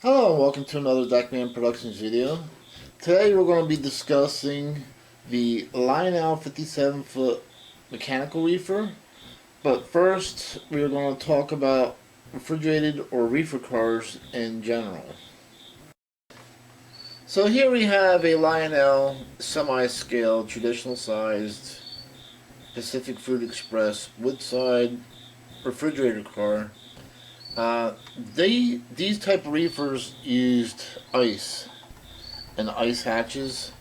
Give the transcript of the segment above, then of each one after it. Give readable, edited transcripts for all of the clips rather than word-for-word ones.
Hello and welcome to another Duckman Productions video. Today we're going to be discussing the Lionel 57-foot mechanical reefer. But first we're going to talk about refrigerated or reefer cars in general. So here we have a Lionel semi-scale traditional sized Pacific Food Express woodside refrigerator car. These type of reefers used ice and ice hatches,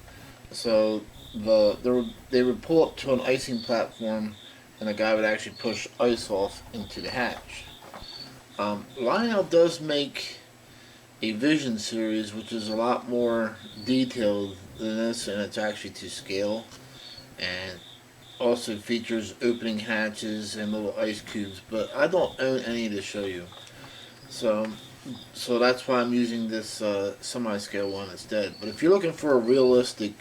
so they would pull up to an icing platform, and the guy would actually push ice off into the hatch. Lionel does make a Vision series, which is a lot more detailed than this, and it's actually to scale, and also features opening hatches and little ice cubes, but I don't own any to show you. So that's why I'm using this semi-scale one instead. But if you're looking for a realistic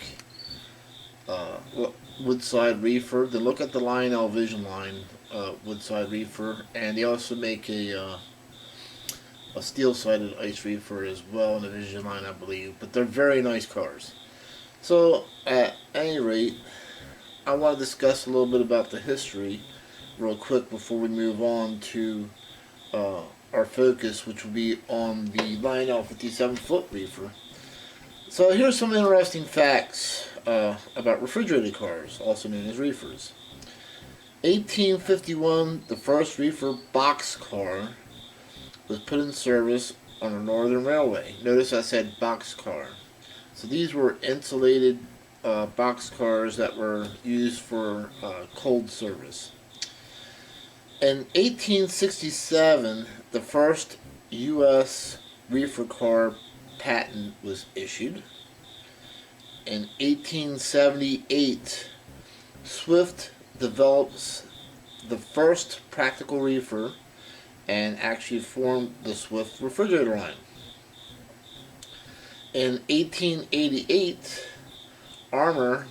woodside reefer, then look at the Lionel Vision line woodside reefer, and they also make a steel-sided ice reefer as well in the Vision line, I believe. But they're very nice cars. So at any rate, I want to discuss a little bit about the history real quick before we move on to our focus, which will be on the Lionel 57-foot reefer. So here's some interesting facts about refrigerated cars, also known as reefers. 1851, the first reefer boxcar was put in service on the Northern Railway. Notice I said boxcar. So these were insulated boxcars that were used for cold service. In 1867, the first U.S. reefer car patent was issued. In 1878, Swift develops the first practical reefer and actually formed the Swift refrigerator line. In 1888, Armour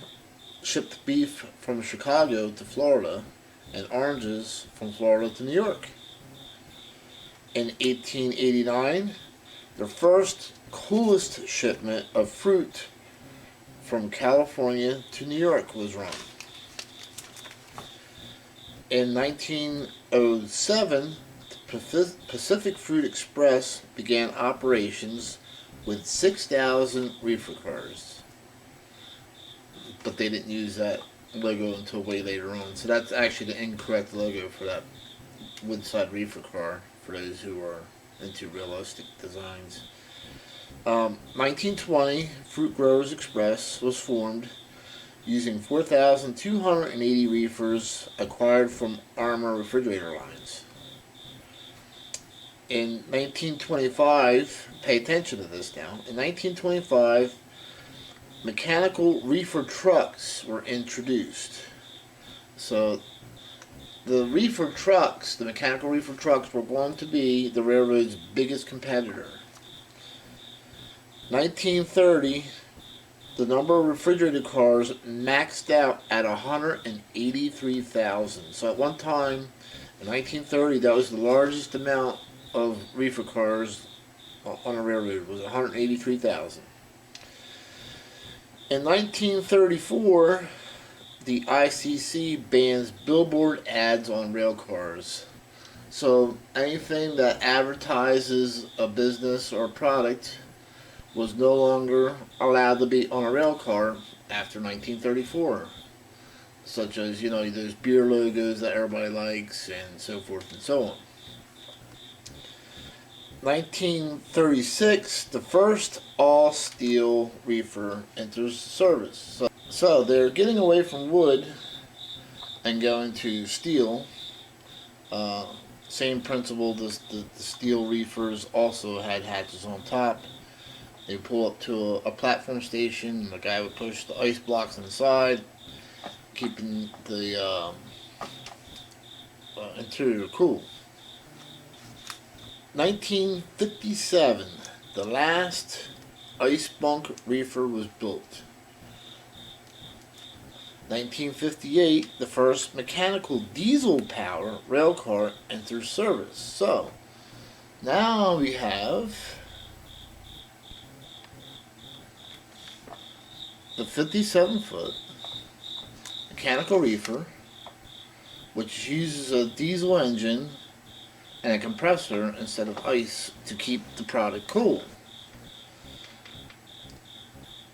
shipped beef from Chicago to Florida and oranges from Florida to New York. In 1889, the first coolest shipment of fruit from California to New York was run. In 1907, the Pacific Food Express began operations with 6,000 reefer cars. But they didn't use that logo until way later on. So that's actually the incorrect logo for that woodside reefer car, for those who are into realistic designs. 1920, Fruit Growers Express was formed using 4,280 reefers acquired from Armour refrigerator lines. In 1925, pay attention to this now, in 1925, mechanical reefer trucks were introduced. So the reefer trucks, the mechanical reefer trucks, were going to be the railroad's biggest competitor. 1930, the number of refrigerated cars maxed out at 183,000. So at one time, in 1930, that was the largest amount of reefer cars on a railroad, was 183,000. In 1934, the ICC bans billboard ads on rail cars. So anything that advertises a business or product was no longer allowed to be on a rail car after 1934. Such as, those beer logos that everybody likes and so forth and so on. 1936, the first all-steel reefer enters service. So they're getting away from wood and going to steel. Same principle, the steel reefers also had hatches on top. They pull up to a platform station, and the guy would push the ice blocks inside, keeping the interior cool. 1957, the last ice bunk reefer was built. 1958, the first mechanical diesel power railcar enters service. So now we have the 57-foot mechanical reefer, which uses a diesel engine and a compressor instead of ice to keep the product cool.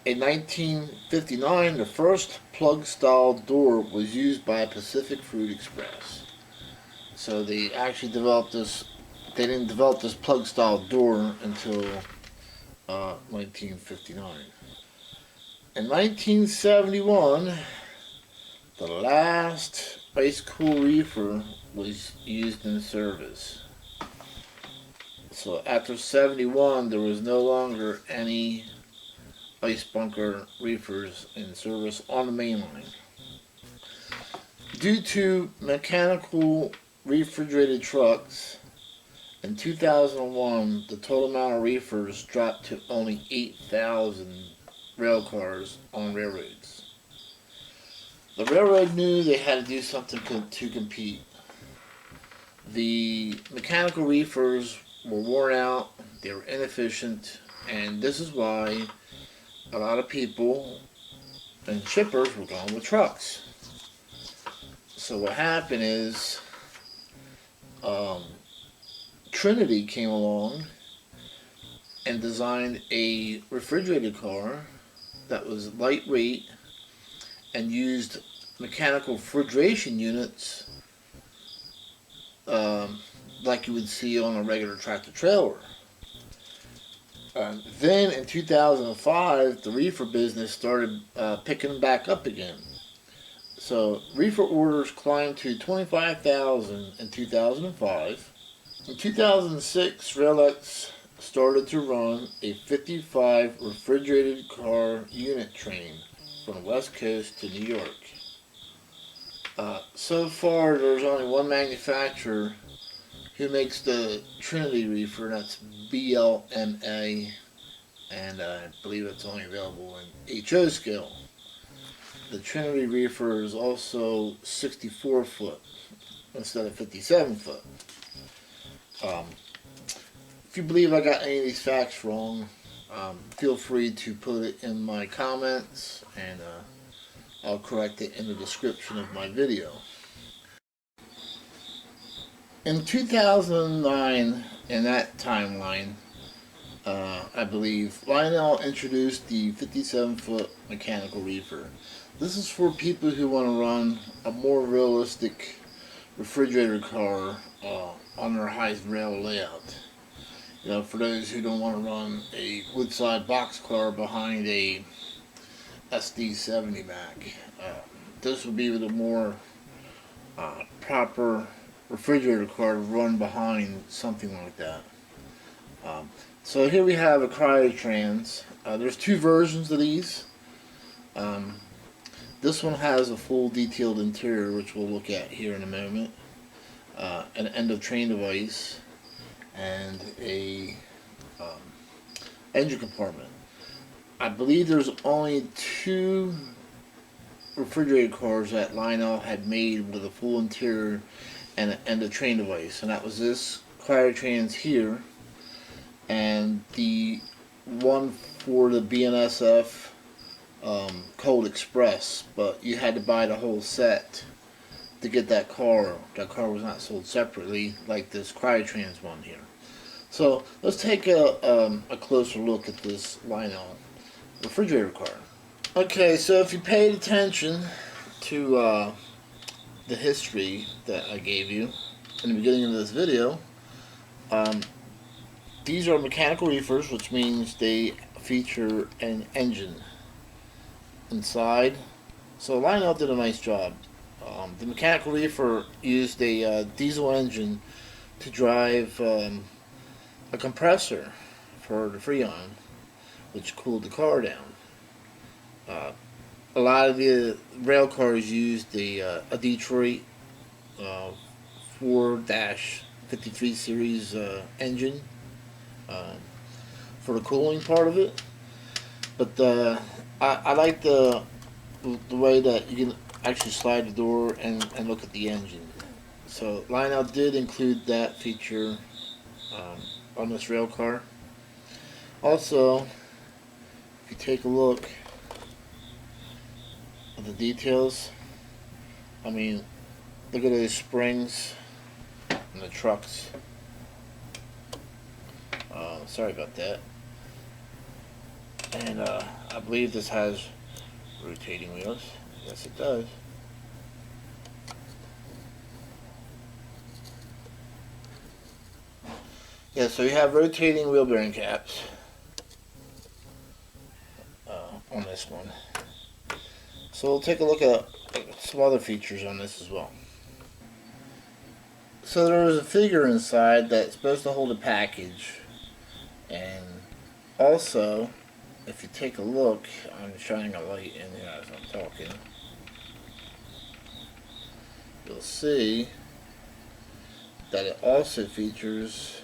In 1959, the first plug-style door was used by Pacific Fruit Express. So they actually developed this. They didn't develop this plug-style door until 1959. In 1971, the last ice cool reefer was used in service. So after 71, there was no longer any ice bunker reefers in service on the main line. Due to mechanical refrigerated trucks, in 2001, the total amount of reefers dropped to only 8,000 rail cars on railroads. The railroad knew they had to do something to compete. The mechanical reefers were worn out, they were inefficient, and this is why a lot of people and shippers were going with trucks. So what happened is Trinity came along and designed a refrigerated car that was lightweight and used mechanical refrigeration units like you would see on a regular tractor trailer. Then in 2005, the reefer business started picking back up again. So reefer orders climbed to 25,000 in 2005. In 2006, Rail-X started to run a 55 refrigerated car unit train from the West Coast to New York. So far, there's only one manufacturer who makes the Trinity reefer, that's BLMA, and I believe it's only available in HO scale. The Trinity reefer is also 64 foot instead of 57 foot. If you believe I got any of these facts wrong, feel free to put it in my comments, and I'll correct it in the description of my video. In 2009, in that timeline, I believe, Lionel introduced the 57-foot mechanical reefer. This is for people who want to run a more realistic refrigerator car on their high rail layout. You know, for those who don't want to run a woodside boxcar behind a SD70 Mech. This would be the more proper refrigerator car to run behind something like that. So here we have a cryotrans. There's two versions of these. This one has a full detailed interior, which we'll look at here in a moment. An end of train device and a engine compartment. I believe there's only two refrigerated cars that Lionel had made with a full interior and an end of train device, and that was this cryotrans here and the one for the BNSF Cold Express, but you had to buy the whole set to get that car. That car was not sold separately like this cryotrans one here. So let's take a closer look at this Lionel refrigerator car. Okay, so if you paid attention to the history that I gave you in the beginning of this video, these are mechanical reefers, which means they feature an engine inside. So Lionel did a nice job. The mechanical reefer used a diesel engine to drive a compressor for the Freon, which cooled the car down. A lot of the rail cars used a Detroit 4-53 series engine for the cooling part of it. But I like the way that you can actually slide the door and look at the engine. So Lionel did include that feature on this rail car. Also, if you take a look the details. I mean, look at those springs and the trucks. Sorry about that. And I believe this has rotating wheels. Yes, it does. Yeah, so you have rotating wheel bearing caps on this one. So we'll take a look at some other features on this as well. So there's a figure inside that's supposed to hold a package, and also, if you take a look, I'm shining a light in here as I'm talking, you'll see that it also features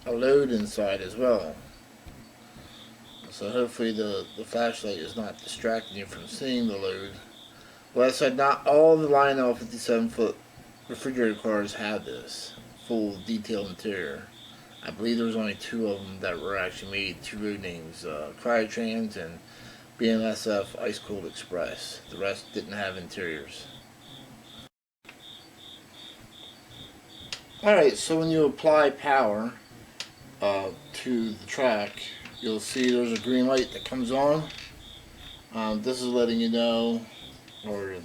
a load inside as well. So hopefully the flashlight is not distracting you from seeing the load. Well, I said not all the Lionel 57-foot refrigerator cars have this full detailed interior. I believe there was only 2 of them that were actually made, 2 road names, Cryotrans and BNSF Ice Cold Express. The rest didn't have interiors. Alright, so when you apply power to the track, you'll see there's a green light that comes on. This is letting you know, or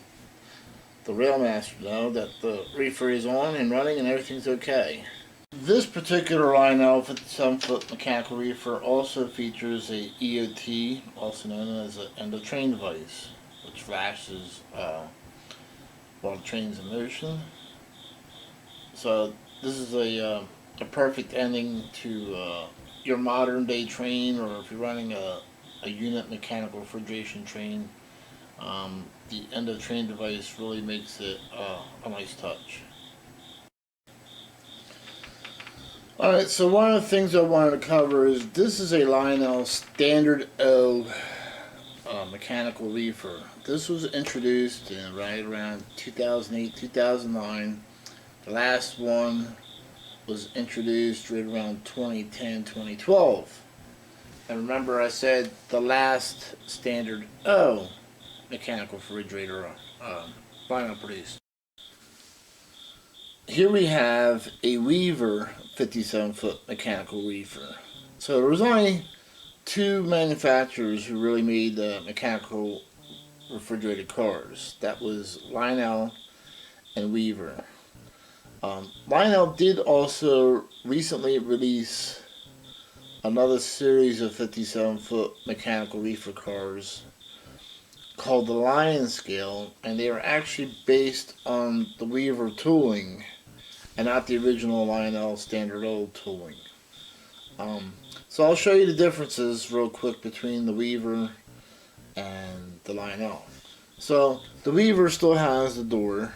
the railmaster know, that the reefer is on and running and everything's okay. This particular Lionel 57-foot mechanical reefer also features a EOT, also known as an end of train device, which flashes while the train's in motion. So this is a perfect ending to your modern day train, or if you're running a unit mechanical refrigeration train. The end of train device really makes it a nice touch. Alright, so one of the things I wanted to cover is this is a Lionel Standard O mechanical reefer. This was introduced in right around 2008, 2009. The last one was introduced right around 2010, 2012. And remember I said the last Standard O mechanical refrigerator Lionel produced. Here we have a Reefer 57-foot mechanical reefer. So there was only 2 manufacturers who really made mechanical refrigerated cars. That was Lionel and Reefer. Lionel did also recently release another series of 57-foot mechanical reefer cars called the LionScale, and they are actually based on the Reefer tooling and not the original Lionel Standard O tooling. So I'll show you the differences real quick between the Reefer and the Lionel. So the Reefer still has the door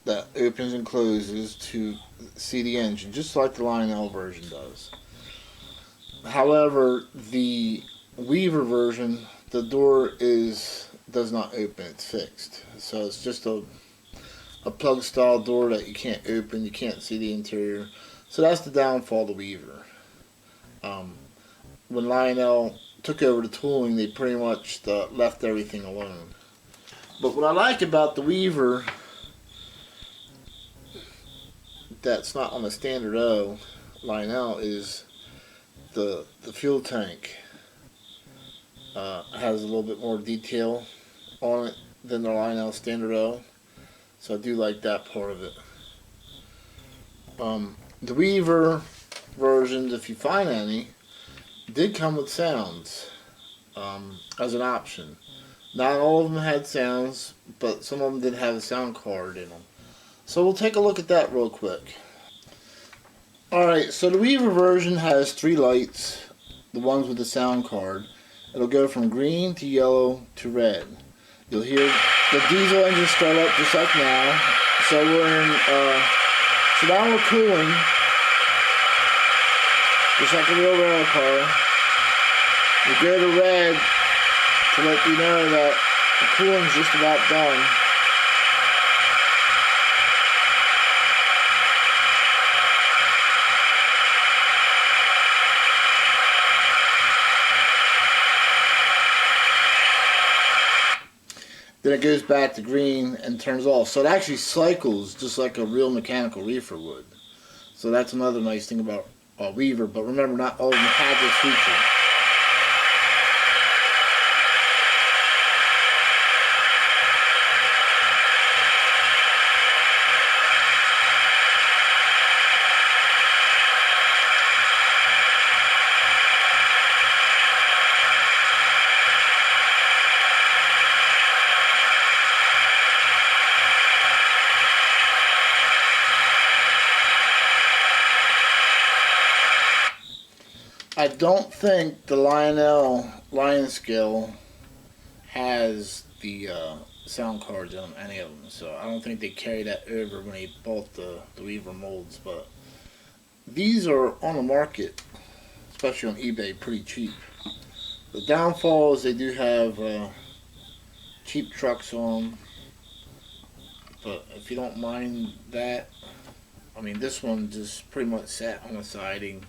that opens and closes to see the engine, just like the Lionel version does. However, the Reefer version, the door does not open, it's fixed. So it's just a plug style door that you can't open, you can't see the interior. So that's the downfall of the Reefer. When Lionel took over the tooling, they pretty much left everything alone. But what I like about the Reefer that's not on the Standard O Lionel is the fuel tank has a little bit more detail on it than the Lionel Standard O. So I do like that part of it. The Reefer versions, if you find any, did come with sounds as an option. Not all of them had sounds, but some of them did have a sound card in them. So we'll take a look at that real quick. Alright, so the Reefer version has 3 lights, the ones with the sound card. It'll go from green to yellow to red. You'll hear the diesel engine start up just like now. So we're in, so now we're cooling, just like a real rail car. We go to red to let you know that the cooling's just about done. then it goes back to green and turns off. So it actually cycles just like a real mechanical reefer would. So that's another nice thing about a Reefer. But remember, not all of them have this feature. I don't think the Lionel LionScale has the sound cards on any of them, so I don't think they carry that over when they bought the Reefer molds. But these are on the market, especially on eBay, pretty cheap. The downfall is they do have cheap trucks on them, but if you don't mind that, I mean, this one just pretty much sat on the siding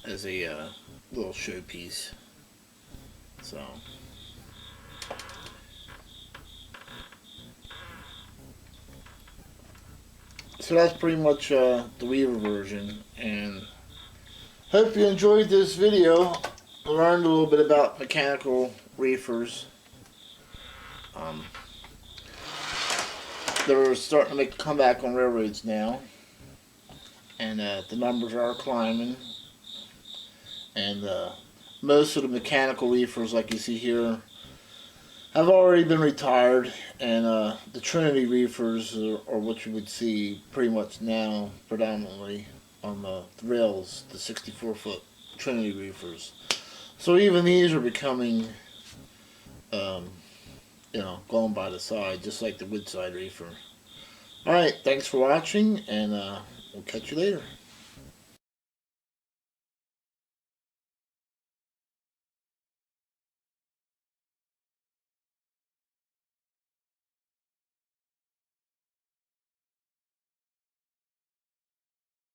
as a little showpiece. So that's pretty much the Reefer version, and hope you enjoyed this video. Learned a little bit about mechanical reefers. They're starting to make a comeback on railroads now, and the numbers are climbing. And most of the mechanical reefers, like you see here, have already been retired. And the Trinity reefers are what you would see pretty much now, predominantly on the rails, the 64-foot Trinity reefers. So even these are becoming, going by the side, just like the Woodside reefer. Alright, thanks for watching, and we'll catch you later.